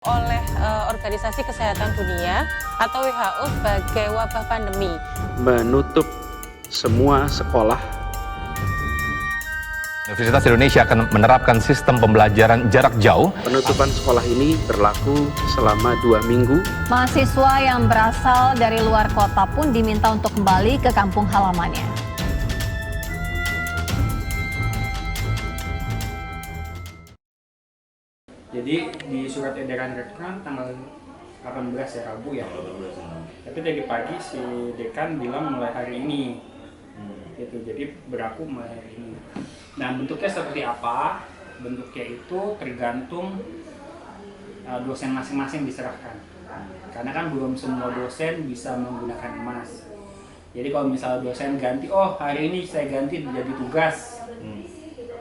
oleh Organisasi Kesehatan Dunia atau WHO sebagai wabah pandemi. Menutup semua sekolah. Universitas Indonesia akan menerapkan sistem pembelajaran jarak jauh. Penutupan sekolah ini berlaku selama 2 minggu. Mahasiswa yang berasal dari luar kota pun diminta untuk kembali ke kampung halamannya. Jadi di surat edaran Rektorat tanggal 18 ya, Rabu ya. Tapi tadi pagi si dekan bilang mulai hari ini. Gitu. Jadi berlaku mulai hari ini. Nah, bentuknya seperti apa? Bentuknya itu tergantung dosen masing-masing diserahkan. Karena kan belum semua dosen bisa menggunakan emas. Jadi kalau misalnya dosen ganti, oh hari ini saya ganti jadi tugas,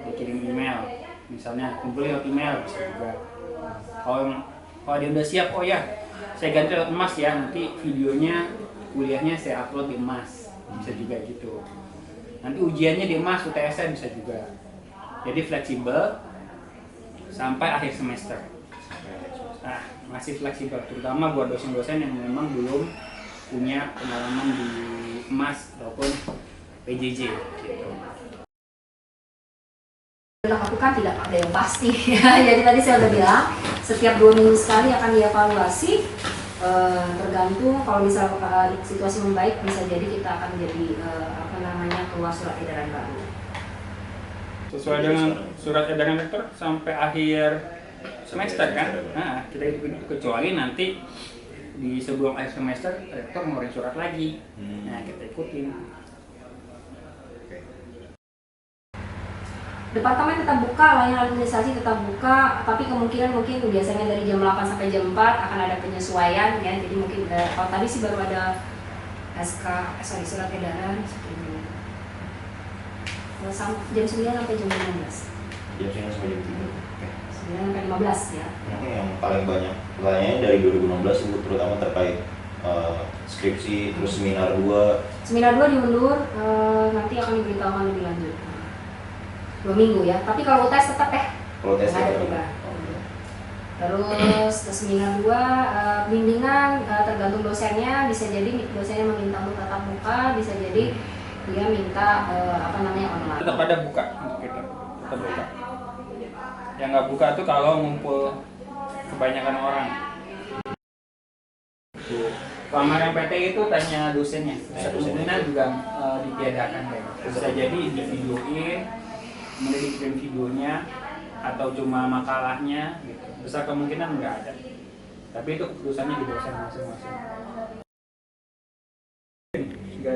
dikirim email, misalnya kumpulin lewat email bisa juga. Kalau dia udah siap, oh ya saya ganti lewat emas ya, nanti videonya kuliahnya saya upload di emas, bisa juga gitu. Nanti ujiannya di emas, UTS-nya bisa juga. Jadi fleksibel sampai akhir semester. Nah, masih fleksibel, terutama buat dosen-dosen yang memang belum punya pengalaman di emas ataupun PJJ gitu. Lakukan tidak ada yang pasti ya. Jadi tadi saya udah bilang setiap 2 minggu sekali akan dievaluasi, tergantung kalau misalnya situasi membaik bisa jadi kita akan jadi keluar surat edaran baru. Sesuai dengan surat edaran rektor sampai akhir semester kan. Nah, kita ikutin, kecuali nanti di sebelum akhir semester rektor ngeluarin surat lagi. Nah, kita ikutin. Departemen tetap buka, layanan administrasi tetap buka, tapi kemungkinan mungkin biasanya dari jam 8 sampai jam 4 akan ada penyesuaian ya. Jadi mungkin kalau tadi sih baru ada surat edaran jam 9 sampai jam 15. Jam 9 sampai jam 3. Oke. 9 sampai 15 ya. Yang paling banyak pertanyaannya dari 2016 itu terutama terkait skripsi, terus seminar 2. Seminar 2 diundur, nanti akan diberitahukan lebih lanjut. 2 minggu ya, tapi kalau UTS tetap Kalau tes ada perubahan. Terus seminar 2 bimbingan tergantung dosennya, bisa jadi dosennya meminta untuk tatap muka, bisa jadi dia minta online. Tetap ada buka untuk kita, tetap buka. Yang nggak buka tuh kalau ngumpul kebanyakan orang. Lamaran PT itu tanya dosennya, kemungkinan juga ditiadakan kayak gitu. Bisa jadi di videoin, kemudian dikirim videonya atau cuma makalahnya gitu. Besar kemungkinan nggak ada, tapi itu keputusannya di dosen masing-masing. Nggak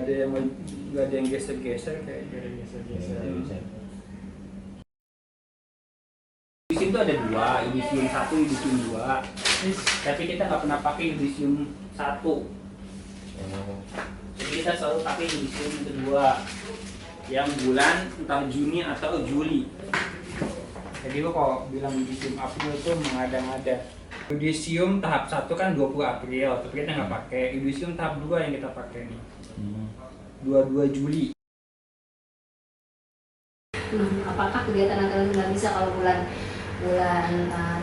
ada yang geser-geser kayak geser-geser. Yudisium itu ada 2, Yudisium 1, Yudisium 2. Tapi kita nggak pernah pakai Yudisium 1. Jadi kita selalu pakai Yudisium yang kedua, yang bulan entah Juni atau Juli. Jadi lo kalau bilang Yudisium April itu mengada-ngada. Yudisium tahap 1 kan 20 April, tapi kita nggak pakai. Yudisium tahap 2 yang kita pakai nih, 22 Juli. Apakah kegiatan akademik nggak bisa kalau bulan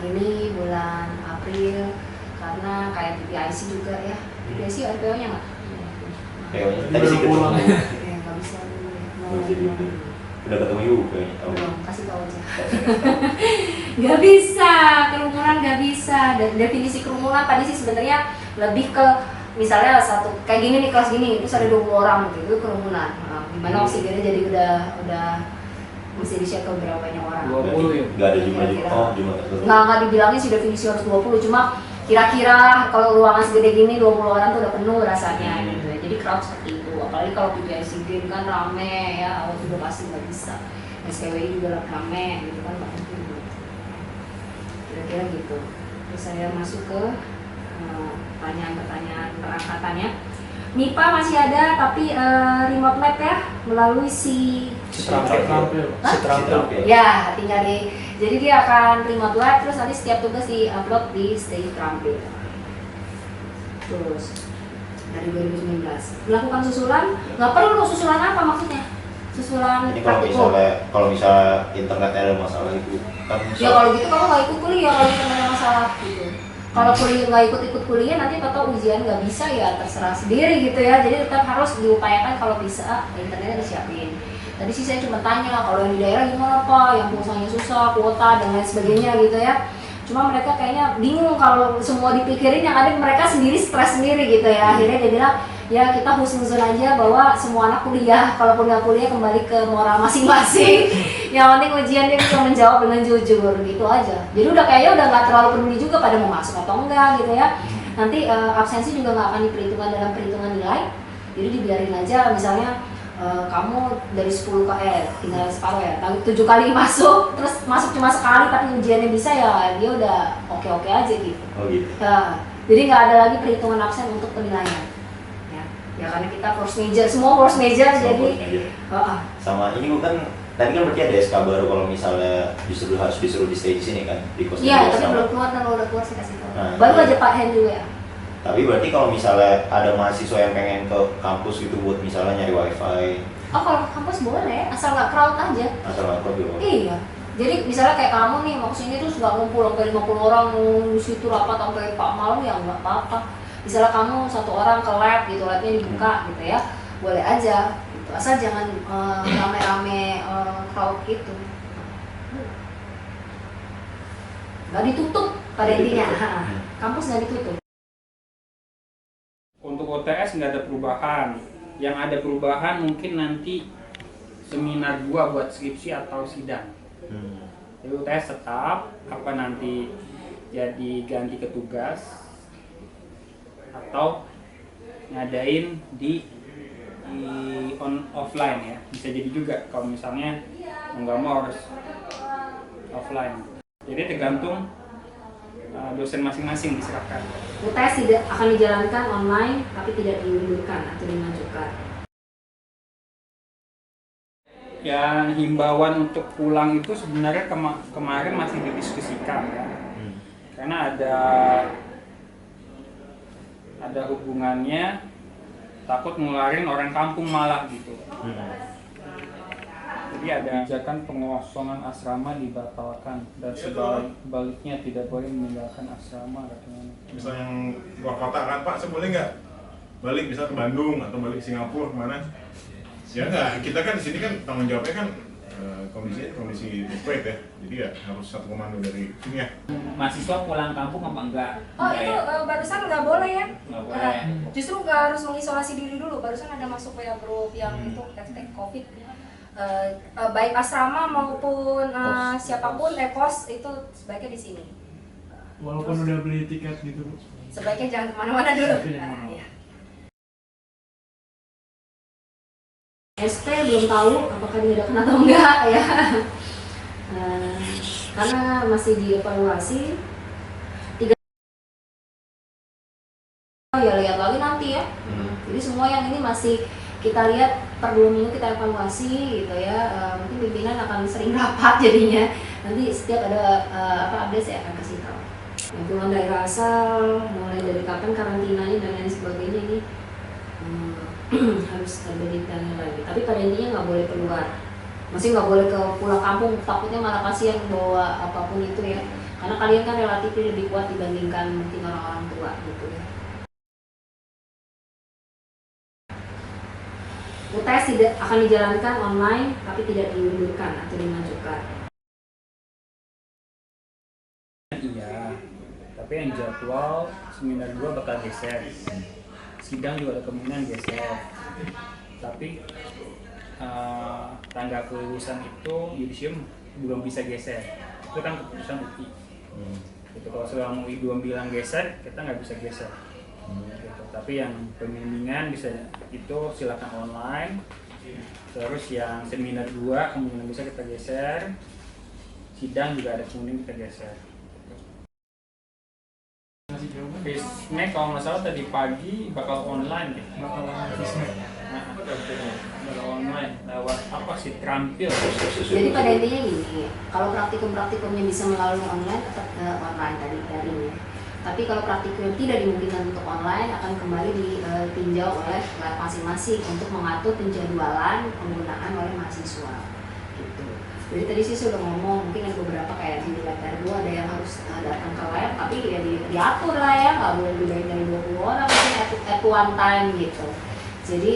ini bulan April, karena kayak PPIC juga ya. PPIC RPO-nya nggak? PO-nya tadi sih ketemu. Nggak bisa. Udah ketemu Ibu kayaknya. Belum, kasih tahu aja. Nggak bisa, kerumunan nggak bisa. Dan definisi kerumunan tadi sih sebenarnya lebih ke misalnya satu kayak gini nih, kelas gini terus ada 20 orang gitu, itu kerumunan. Gimana oksigennya jadi udah mesti di-share ke berapa banyak orang. 20 ya? Nggak ada jumlah tertentu. Nggak dibilangin sih definisi harus 20, cuma kira-kira kalau ruangan segede gini 20 orang tuh udah penuh rasanya gitu ya. Jadi crowd seperti itu, apalagi kalau PPIC game kan rame ya, awal juga pasti nggak bisa. SPWI juga rame gitu kan, nggak mungkin gitu. Kira-kira gitu. Terus saya masuk ke pertanyaan-pertanyaan perangkatannya. MIPA masih ada, tapi remote lab ya, melalui si Citrampil. ya, tinggal jadi dia akan remote lab, terus nanti setiap tugas di-upload di Stay Trampil. Terus dari 2019 melakukan susulan, nggak perlu susulan apa maksudnya? Susulan Ini praktikum. kalau misalnya internet ada masalah itu kan Ya kalau gitu kamu nggak ikut kuliah kalau internet ada masalah gitu. Kalau kuliah nggak ikut kuliah nanti atau ujian nggak bisa ya terserah sendiri gitu ya. Jadi tetap harus diupayakan kalau bisa internetnya disiapin. Tadi sih saya cuma tanya kalau yang di daerah gimana Pak, yang pulsanya susah, kuota dan lain sebagainya gitu ya. Cuma mereka kayaknya bingung kalau semua dipikirin, yang ada mereka sendiri stres sendiri gitu ya. Akhirnya dia bilang ya kita husnuzon aja bahwa semua anak kuliah, kalaupun nggak kuliah kembali ke moral masing-masing. Yang penting ujian dia bisa menjawab dengan jujur gitu aja. Jadi udah kayaknya udah nggak terlalu peduli juga pada mau masuk atau enggak gitu ya. Nanti absensi juga nggak akan diperhitungkan dalam perhitungan nilai. Jadi dibiarin aja, misalnya kamu dari 10 tinggal separuh ya, 7 kali masuk, terus masuk cuma sekali tapi ujiannya bisa ya dia udah oke-oke aja gitu. Oh gitu. Nah, jadi nggak ada lagi perhitungan absen untuk penilaian. Ya karena kita force major, semua force major jadi. Sama ini bukan tadi kan berarti ada SK baru kalau misalnya harus disuruh di stay di sini kan di kos. Iya, tapi belum keluar dan udah keluar sih kasih tahu. Nah, baru iya. aja Pak Hen juga ya. Tapi berarti kalau misalnya ada mahasiswa yang pengen ke kampus gitu buat misalnya nyari wifi. Oh kalau ke kampus boleh, asal nggak crowd aja. Asal nggak crowd gitu. Iya. Jadi misalnya kayak kamu nih mau kesini terus nggak ngumpul sampai 50 orang di situ rapat sampai Pak malam ya nggak apa-apa. Misalnya kamu satu orang ke lab gitu, labnya dibuka gitu ya, boleh aja. Gitu. Asal jangan rame-rame crowd gitu. Nggak ditutup pada intinya. Kampus nggak ditutup. Untuk OTS nggak ada perubahan. Yang ada perubahan mungkin nanti seminar 2 buat skripsi atau sidang. Jadi UTS tetap, apa nanti jadi ganti petugas atau ngadain di offline ya. Bisa jadi juga kalau misalnya nggak mau harus offline. Jadi tergantung dosen masing-masing diserahkan. UTS tidak akan dijalankan online, tapi tidak diundurkan atau dimajukan. Yang himbauan untuk pulang itu sebenarnya kemarin masih didiskusikan ya, karena ada hubungannya, takut ngeluarin orang kampung malah gitu. Jadi ada kebijakan pengosongan asrama dibatalkan dan sebaliknya tidak boleh meninggalkan asrama katanya. Misal yang luar kota kan Pak, saya boleh nggak balik misal ke Bandung atau balik ke Singapura kemana? Ya nggak, kita kan di sini kan tanggung jawabnya kan kondisi desperate ya, jadi ya harus satu komando dari sini ya. Mahasiswa pulang kampung apa enggak? Oh itu barusan nggak boleh ya? Nggak boleh. Justru nggak harus mengisolasi diri dulu. Barusan ada masuk WA group yang itu hashtag COVID. Baik asrama maupun siapapun kos itu sebaiknya di sini. Walaupun udah beli tiket gitu Bu. Sebaiknya jangan kemana-mana dulu. Ya. ST belum tahu apakah dihidupkan atau enggak ya. Karena masih dievaluasi. Ya lihat lagi nanti ya. Jadi semua yang ini masih kita lihat per 2 minggu kita evaluasi gitu ya. Mungkin pimpinan akan sering rapat jadinya. Nanti setiap ada update saya akan kasih tahu. Yang pulang daerah asal, mulai dari kapan karantinanya dan lain sebagainya ini harus terbitkan lagi. Tapi pada intinya nggak boleh keluar. Masih nggak boleh ke pulang kampung. Takutnya malah kasihan bawa apapun itu ya. Karena kalian kan relatif lebih kuat dibandingkan mungkin orang-orang tua gitu ya. UTS tidak akan dijalankan online, tapi tidak diundurkan atau dimajukan. Iya, tapi yang jadwal seminar 2 bakal geser. Sidang juga ada kemungkinan geser. Tapi tanggal kelulusan itu yudisium belum bisa geser. Itu kan keputusan UI. Gitu. Kalau selama UI belum bilang geser, kita nggak bisa geser. Gitu. Tapi yang pembimbingan bisa itu silakan online. Terus yang seminar 2 kemungkinan bisa kita geser. Sidang juga ada kemungkinan kita geser. Fismek kalau nggak salah tadi pagi bakal online ya. Bakal Fismek. Bakal online lewat apa sih, terampil. Jadi pada intinya gini, kalau praktikumnya bisa melalui online tetap online tadi daring ya. Tapi kalau praktikum tidak dimungkinkan untuk online akan kembali ditinjau oleh lab masing-masing untuk mengatur penjadwalan penggunaan oleh mahasiswa. Gitu. Jadi tadi sih sudah ngomong, mungkin ada beberapa kayak di letter 2 ada yang harus datang ke lab, tapi ya diatur lah ya, nggak boleh lebih banyak dari 20 orang, mungkin at one time gitu. Jadi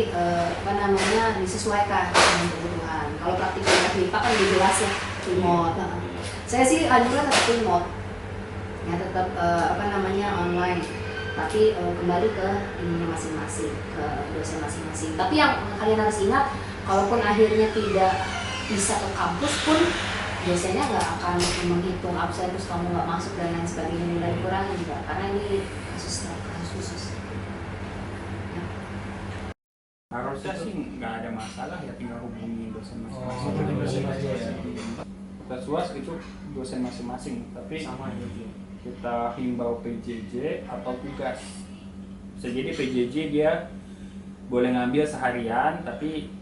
disesuaikan dengan kebutuhan. Kalau praktikum FIPA kan lebih jelas ya, remote. Saya sih anjuran tetap remote, ya tetap online. Tapi kembali ke ininya masing-masing, ke dosen masing-masing. Tapi yang kalian harus ingat, kalaupun akhirnya tidak bisa ke kampus pun biasanya nggak akan menghitung absen terus kamu nggak masuk dan lain sebagainya, nilai kurang juga, karena ini kasus khusus. Ya. Harusnya sih nggak ada masalah ya, tinggal hubungi dosen masing-masing. Tes UAS itu dosen masing-masing, tapi kita himbau PJJ atau tugas. Bisa jadi PJJ dia boleh ngambil seharian, tapi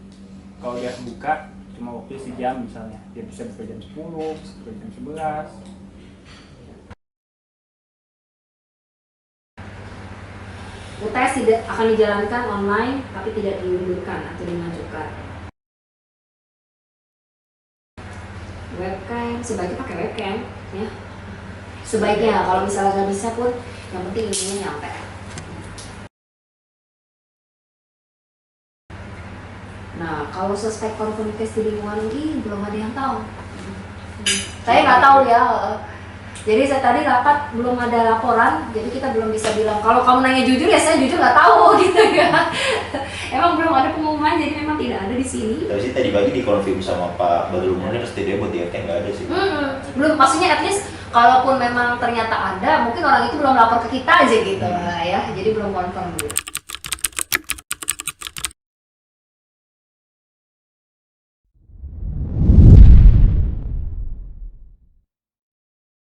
kalau dia buka cuma waktu sejam misalnya, dia bisa buka jam 10, bisa buka jam 11. UTS tidak akan dijalankan online, tapi tidak diundurkan atau dimajukan. Webcam, sebaiknya pakai webcam, ya. Sebaiknya, kalau misalnya nggak bisa pun, yang penting ilmunya nyampe. Nah, kalau suspek konfirmasi di luar negeri belum ada yang tahu. Saya nggak tahu ya. Jadi saya tadi rapat belum ada laporan, jadi kita belum bisa bilang. Kalau kamu nanya jujur ya saya jujur nggak tahu gitu ya. Emang belum ada pengumuman, jadi memang tidak ada di sini. Tapi sih tadi pagi dikonfirm sama Pak Badrul Munir STD buat dia kan nggak ada sih. Belum, maksudnya at least kalaupun memang ternyata ada, mungkin orang itu belum lapor ke kita aja gitu lah ya. Jadi belum confirm gitu.